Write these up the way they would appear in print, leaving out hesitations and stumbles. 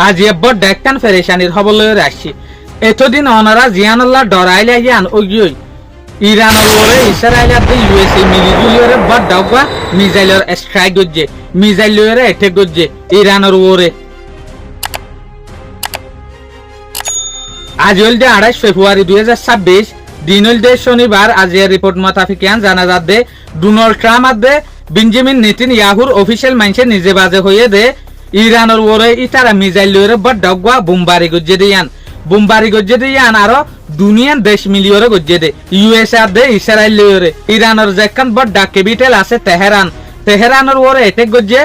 আজ এব্বর দেখতান ফেরেশানির খবর লয়ে আসছি এতদিন অনারা জিয়ানুল্লাহ ডরাইলে ইয়ান ওগিয়ই ইরানের ওরে ইসরায়েলের দে ইউএসএ মিলিজুলিয়রে বড় ডাউবা মিসাইলের স্ট্রাইক গজ্জে মিসাইল লয়ে এটে গজ্জে ইরানের ওরে আজ হল 28 ফেব্রুয়ারি 2026 দিন হল শনিবার। আজের রিপোর্ট মোতাফিকিয়ান জানা যাচ্ছে ডোনাল্ড ট্রাম্প আদে বেঞ্জামিন নেতানিয়াহুর অফিসিয়াল মাইনসে নিজে বাজে হয়ে দে ইরানের ওরে ইতারা মিসাইল লয়ে বড় ডাউবা বোমবারি গজ্জে দিয়ান আরো দুনিয়ান দেশ মিলিয়রে গজ্জে দে ইউএসএ আদে ইসরায়েল লয়ে ইরানের যেখান বড় ক্যাপিটাল আছে তেহরানের ওরে এটে গজ্জে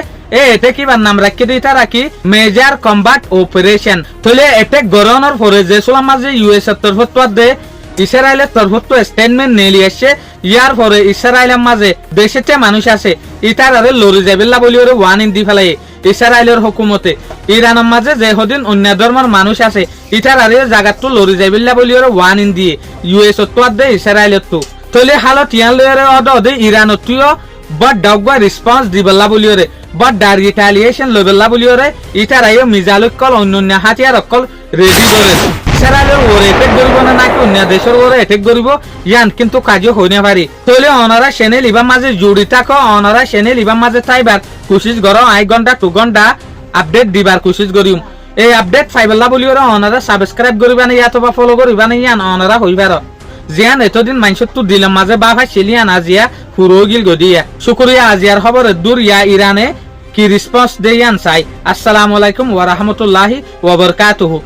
এতে কিবার নাম রাখি দিই তারা কি মেজর কম্বাট অপারেশন তলে এটে গরনের পরে যে সোলা মাঝে ইউএস এর তরফত দে ইসরায়েলের তরফত স্টেটমেন্ট নেলি আসছে ইয়ার পরে ইসরায়েলের মাঝে দেশেতে মানুষ আছে ইতারারে লড়ি যাবেল্লা বলি ওরে ওয়ান ইন দি ফেলাই ইসরায়েলের হুকুমতে ইরানের মাঝে যে হদিন অন্য ধর্মের মানুষ আছে ইতারারে জায়গাতো লড়ি যাবেল্লা বলি ওরে ওয়ান ইন দিয়ে ইউএস তো দে ইসরায়েলের তো তলে হালত ইয়ান লয়ে অদে ইরানত তুইও বড় ডাউগা রেসপন্স দিবেল্লা বলি ওরে বড় রিটালিয়েশন লবেল্লা বলি ওরে ইতারাইও মিজালকল অন্য হাতিয়ার অকল রেডি করে ইসরায়েলের ওরে এটেক করিব না নাকি অন্য দেশের ওরে এটেক করিব ইয়ান কিন্তু কাজও হই না পারি তলে অনারা সেনে লিবার মাঝে জুড়ি থাকো অনারা সেনে লিবার মাঝে তাইবার কোশিশ করো 1 ঘন্টা 2 ঘন্টা আপডেট দিবার কোশিশ করিম এই আপডেট পাইবেল্লা বলি ওরে অনারা সাবস্ক্রাইব করিবা না অথবা ফলো করিবা না ইয়ান অনারা হইবার জিয়ান এতদিন মানুষের তো দিলাম মাঝে বাবা ছিলিয়ান আজিয়া ফুরোগিল গদিয়া শুক্রিয়া আজিয়ার খবরে দূর ইয়া ইরানে কি রেসপন্স দেয়ান চাই। আসসালামু আলাইকুম ওয়া রাহমাতুল্লাহি ওয়া বারাকাতুহু।